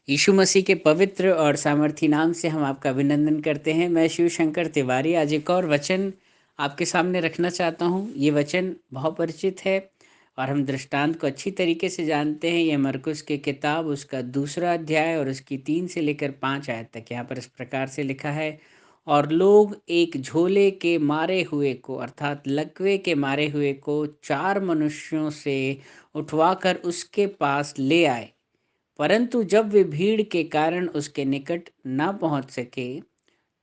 यीशु मसीह के पवित्र और सामर्थी नाम से हम आपका अभिनंदन करते हैं। मैं शिव शंकर तिवारी आज एक और वचन आपके सामने रखना चाहता हूँ। ये वचन बहुत परिचित है और हम दृष्टांत को अच्छी तरीके से जानते हैं। ये मरकुस की किताब उसका 2 अध्याय और उसकी 3 से लेकर 5 आयत तक यहाँ पर इस प्रकार से लिखा है। और लोग एक झोले के मारे हुए को अर्थात लकवे के मारे हुए को 4 मनुष्यों से उठवाकर उसके पास ले आए, परंतु जब वे भीड़ के कारण उसके निकट न पहुंच सके,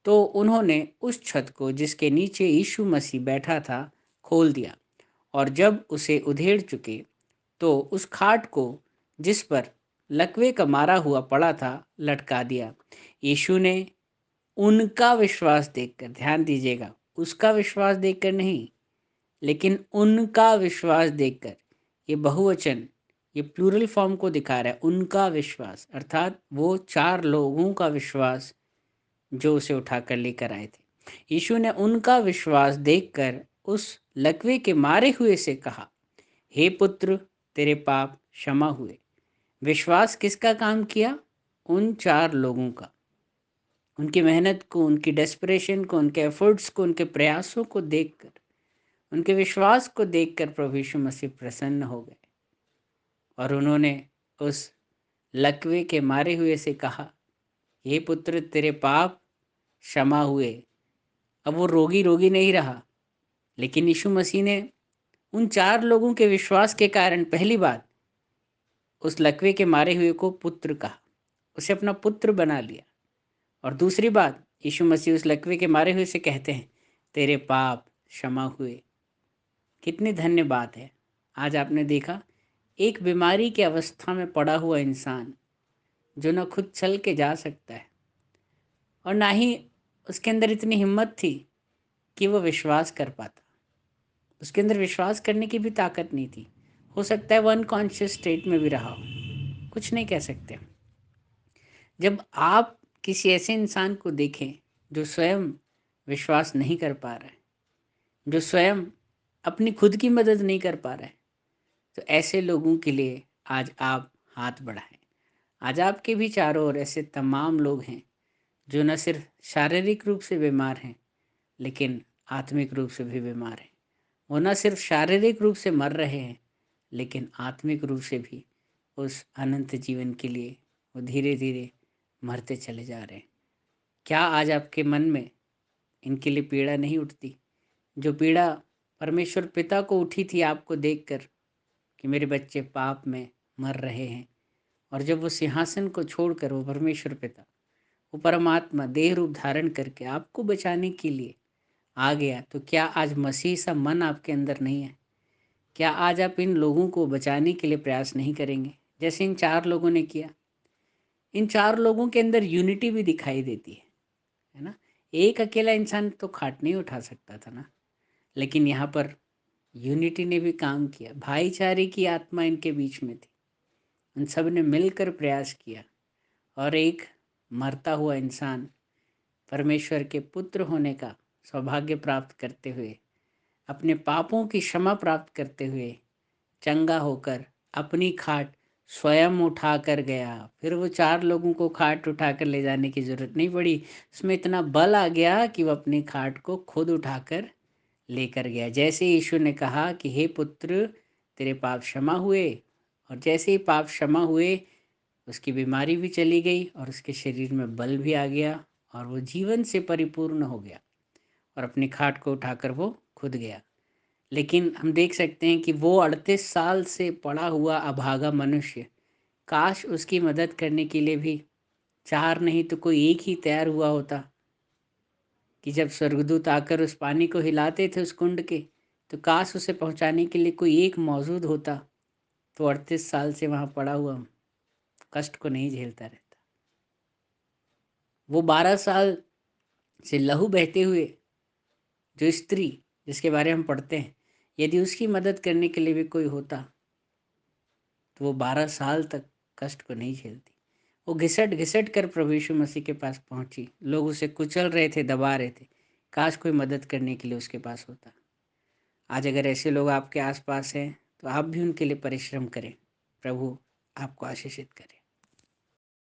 तो उन्होंने उस छत को जिसके नीचे यीशु मसीह बैठा था खोल दिया, और जब उसे उधेड़ चुके तो उस खाट को जिस पर लकवे का मारा हुआ पड़ा था लटका दिया। यीशु ने उनका विश्वास देखकर, ध्यान दीजिएगा, उसका विश्वास देखकर नहीं, लेकिन उनका विश्वास देखकर, ये बहुवचन, ये प्लूरल फॉर्म को दिखा रहा है। उनका विश्वास अर्थात वो 4 लोगों का विश्वास जो उसे उठाकर लेकर आए थे। यीशु ने उनका विश्वास देखकर उस लकवे के मारे हुए से कहा, हे पुत्र, तेरे पाप क्षमा हुए। विश्वास किसका काम किया? उन 4 लोगों का। उनकी मेहनत को, उनकी डेस्परेशन को, उनके एफर्ट्स को, उनके प्रयासों को देखकर, उनके विश्वास को देखकर प्रभु यीशु मसीह प्रसन्न हो गए और उन्होंने उस लकवे के मारे हुए से कहा, हे पुत्र, तेरे पाप क्षमा हुए। अब वो रोगी रोगी नहीं रहा, लेकिन यीशु मसीह ने उन 4 लोगों के विश्वास के कारण पहली बात उस लकवे के मारे हुए को पुत्र कहा, उसे अपना पुत्र बना लिया। और दूसरी बात, यीशु मसीह उस लकवे के मारे हुए से कहते हैं, तेरे पाप क्षमा हुए। कितनी धन्य बात है। आज आपने देखा, एक बीमारी की अवस्था में पड़ा हुआ इंसान जो न खुद चल के जा सकता है और ना ही उसके अंदर इतनी हिम्मत थी कि वो विश्वास कर पाता, उसके अंदर विश्वास करने की भी ताकत नहीं थी। हो सकता है वो अनकॉन्शियस स्टेट में भी रहा हो, कुछ नहीं कह सकते। जब आप किसी ऐसे इंसान को देखें जो स्वयं विश्वास नहीं कर पा रहा है, जो स्वयं अपनी खुद की मदद नहीं कर पा रहा है, तो ऐसे लोगों के लिए आज आप हाथ बढ़ाएं। आज आपके भी चारों ओर ऐसे तमाम लोग हैं जो न सिर्फ शारीरिक रूप से बीमार हैं, लेकिन आत्मिक रूप से भी बीमार हैं। वो न सिर्फ शारीरिक रूप से मर रहे हैं, लेकिन आत्मिक रूप से भी उस अनंत जीवन के लिए वो धीरे धीरे मरते चले जा रहे हैं। क्या आज आपके मन में इनके लिए पीड़ा नहीं उठती? जो पीड़ा परमेश्वर पिता को उठी थी आपको देखकर कि मेरे बच्चे पाप में मर रहे हैं, और जब वो सिंहासन को छोड़कर वो परमेश्वर पिता, वो परमात्मा देह रूप धारण करके आपको बचाने के लिए आ गया, तो क्या आज मसीह सा मन आपके अंदर नहीं है? क्या आज आप इन लोगों को बचाने के लिए प्रयास नहीं करेंगे, जैसे इन 4 लोगों ने किया? इन 4 लोगों के अंदर यूनिटी भी दिखाई देती है ना? एक अकेला इंसान तो खाट नहीं उठा सकता था ना, लेकिन यहाँ पर यूनिटी ने भी काम किया। भाईचारे की आत्मा इनके बीच में थी। उन सब ने मिलकर प्रयास किया और एक मरता हुआ इंसान परमेश्वर के पुत्र होने का सौभाग्य प्राप्त करते हुए, अपने पापों की क्षमा प्राप्त करते हुए, चंगा होकर अपनी खाट स्वयं उठा कर गया। फिर वो 4 लोगों को खाट उठाकर ले जाने की ज़रूरत नहीं पड़ी। उसमें इतना बल आ गया कि वो अपनी खाट को खुद उठाकर लेकर गया। जैसे यीशु ने कहा कि हे पुत्र, तेरे पाप क्षमा हुए, और जैसे ही पाप क्षमा हुए, उसकी बीमारी भी चली गई और उसके शरीर में बल भी आ गया और वो जीवन से परिपूर्ण हो गया और अपनी खाट को उठाकर वो खुद गया। लेकिन हम देख सकते हैं कि वो 38 साल से पड़ा हुआ अभागा मनुष्य, काश उसकी मदद करने के लिए भी 4 नहीं तो कोई एक ही तैयार हुआ होता। कि जब स्वर्गदूत आकर उस पानी को हिलाते थे उस कुंड के, तो काश उसे पहुंचाने के लिए कोई एक मौजूद होता, तो 38 साल से वहां पड़ा हुआ कष्ट को नहीं झेलता रहता। वो 12 साल से लहू बहते हुए जो स्त्री जिसके बारे में हम पढ़ते हैं, यदि उसकी मदद करने के लिए भी कोई होता, तो वो 12 साल तक कष्ट को नहीं झेलती। वो घिसट घिसट कर प्रभु यीशु मसीह के पास पहुंची। लोग उसे कुचल रहे थे, दबा रहे थे, काश कोई मदद करने के लिए उसके पास होता। आज अगर ऐसे लोग आपके आसपास हैं, तो आप भी उनके लिए परिश्रम करें। प्रभु आपको आशीषित करे।